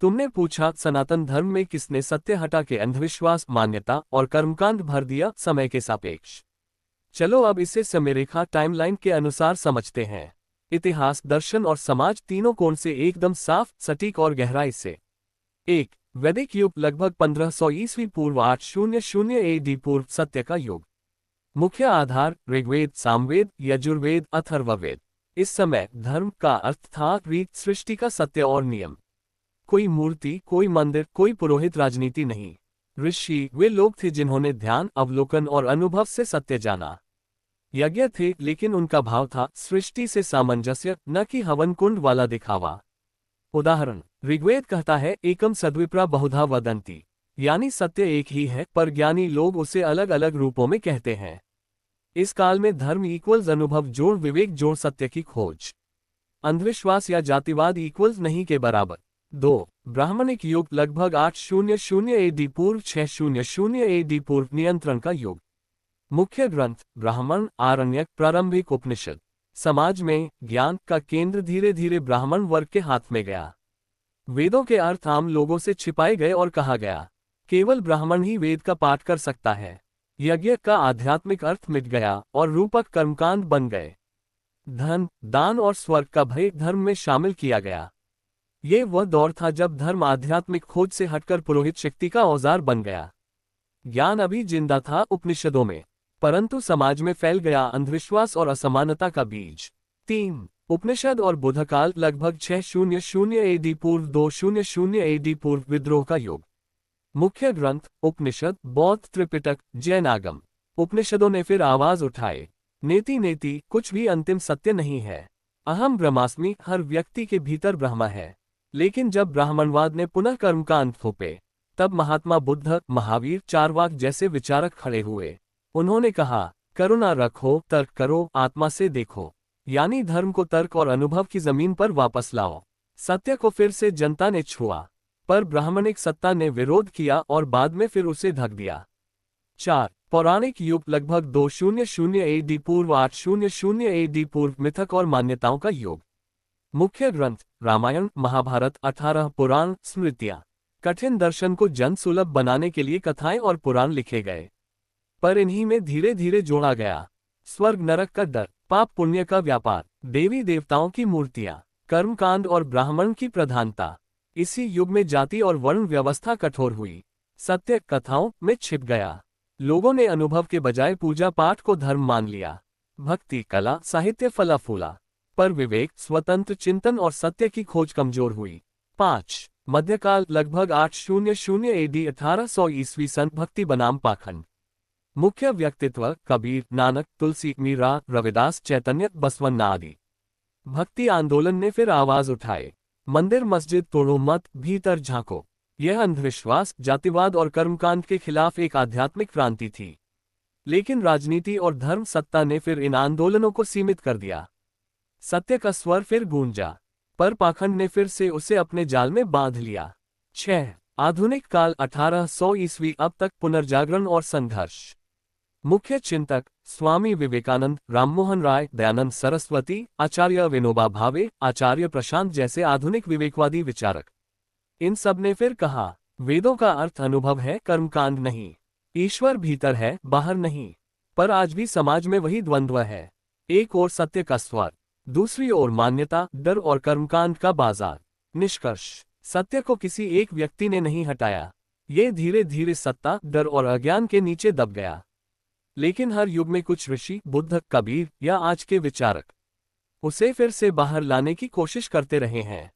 तुमने पूछा सनातन धर्म में किसने सत्य हटा के अंधविश्वास, मान्यता और कर्मकांड भर दिया, समय के सापेक्ष। चलो अब इसे समयरेखा टाइमलाइन के अनुसार समझते हैं। इतिहास, दर्शन और समाज तीनों कोण से एकदम साफ, सटीक और गहराई से। 1. वैदिक युग लगभग 1500 ईस्वी पूर्व 800 AD पूर्व सत्य का युग। मुख्य आधार ऋग्वेद, सामवेद, यजुर्वेद, अथर्ववेद। इस समय धर्म का अर्थ था रीत, सृष्टि का सत्य और नियम। कोई मूर्ति, कोई मंदिर, कोई पुरोहित, राजनीति नहीं। ऋषि वे लोग थे जिन्होंने ध्यान, अवलोकन और अनुभव से सत्य जाना। यज्ञ थे, लेकिन उनका भाव था सृष्टि से सामंजस्य, न कि हवन कुंड वाला दिखावा। उदाहरण, ऋग्वेद कहता है एकम सद्विप्रा बहुधा वदन्ति, यानी सत्य एक ही है, पर ज्ञानी लोग उसे अलग अलग रूपों में कहते हैं। इस काल में धर्म इक्वल्स अनुभव जोड़ विवेक जोड़ सत्य की खोज। अंधविश्वास या जातिवाद इक्वल्स नहीं के बराबर। 2. ब्राह्मणिक युग लगभग 800 AD पूर्व 600 AD पूर्व नियंत्रण का युग। मुख्य ग्रंथ ब्राह्मण, आरण्यक, प्रारंभिक उपनिषद। समाज में ज्ञान का केंद्र धीरे धीरे ब्राह्मण वर्ग के हाथ में गया। वेदों के अर्थ आम लोगों से छिपाए गए और कहा गया केवल ब्राह्मण ही वेद का पाठ कर सकता है। यज्ञ का आध्यात्मिक अर्थ मिट गया और रूपक कर्मकांड बन गए। धन, दान और स्वर्ग का भय धर्म में शामिल किया गया। ये वह दौर था जब धर्म आध्यात्मिक खोज से हटकर पुरोहित शक्ति का औजार बन गया। ज्ञान अभी जिंदा था उपनिषदों में, परंतु समाज में फैल गया अंधविश्वास और असमानता का बीज। 3. उपनिषद और बुद्धकाल लगभग 600 AD पूर्व 200 AD पूर्व विद्रोह का युग। मुख्य ग्रंथ उपनिषद, बौद्ध त्रिपिटक, जैन आगम। उपनिषदों ने फिर आवाज उठाए, नेति नेति, कुछ भी अंतिम सत्य नहीं है। अहम ब्रह्मास्मि, हर व्यक्ति के भीतर ब्रह्म है। लेकिन जब ब्राह्मणवाद ने पुनः कर्म का अंत थोपे, तब महात्मा बुद्ध, महावीर, चारवाक जैसे विचारक खड़े हुए। उन्होंने कहा करुणा रखो, तर्क करो, आत्मा से देखो, यानी धर्म को तर्क और अनुभव की जमीन पर वापस लाओ। सत्य को फिर से जनता ने छुआ, पर ब्राह्मणिक सत्ता ने विरोध किया और बाद में फिर उसे ढक दिया। 4. पौराणिक युग लगभग 200 AD पूर्व 800 AD पूर्व मिथक और मान्यताओं का युग। मुख्य ग्रंथ रामायण, महाभारत, 18 पुराण, स्मृतियां। कठिन दर्शन को जन सुलभ बनाने के लिए कथाएं और पुराण लिखे गए, पर इन्हीं में धीरे धीरे जोड़ा गया स्वर्ग नरक का डर, पाप पुण्य का व्यापार, देवी देवताओं की मूर्तियां, कर्मकांड और ब्राह्मण की प्रधानता। इसी युग में जाति और वर्ण व्यवस्था कठोर हुई। सत्य कथाओं में छिप गया। लोगों ने अनुभव के बजाय पूजा पाठ को धर्म मान लिया। भक्ति, कला, साहित्य फला फूला, पर विवेक, स्वतंत्र चिंतन और सत्य की खोज कमजोर हुई। 5. मध्यकाल लगभग 800 AD 1800 ईस्वी सन भक्ति बनाम पाखंड। मुख्य व्यक्तित्व कबीर, नानक, तुलसी, मीरा, रविदास, चैतन्य, बसवन्ना आदि। भक्ति आंदोलन ने फिर आवाज उठाए, मंदिर मस्जिद तोड़ो मत, भीतर झांको। यह अंधविश्वास, जातिवाद और कर्मकांड के खिलाफ एक आध्यात्मिक क्रांति थी। लेकिन राजनीति और धर्म सत्ता ने फिर इन आंदोलनों को सीमित कर दिया। सत्य का स्वर फिर गूंजा, पर पाखंड ने फिर से उसे अपने जाल में बांध लिया। 6. आधुनिक काल 1800 ईस्वी अब तक पुनर्जागरण और संघर्ष। मुख्य चिंतक स्वामी विवेकानंद, राममोहन राय, दयानंद सरस्वती, आचार्य विनोबा भावे, आचार्य प्रशांत जैसे आधुनिक विवेकवादी विचारक। इन सब ने फिर कहा वेदों का अर्थ अनुभव है, कर्मकांड नहीं। ईश्वर भीतर है, बाहर नहीं। पर आज भी समाज में वही द्वंद्व है, एक ओर सत्य का स्वर, दूसरी ओर मान्यता, डर और कर्मकांड का बाजार। निष्कर्ष, सत्य को किसी एक व्यक्ति ने नहीं हटाया, ये धीरे धीरे सत्ता, डर और अज्ञान के नीचे दब गया। लेकिन हर युग में कुछ ऋषि, बुद्ध, कबीर या आज के विचारक उसे फिर से बाहर लाने की कोशिश करते रहे हैं।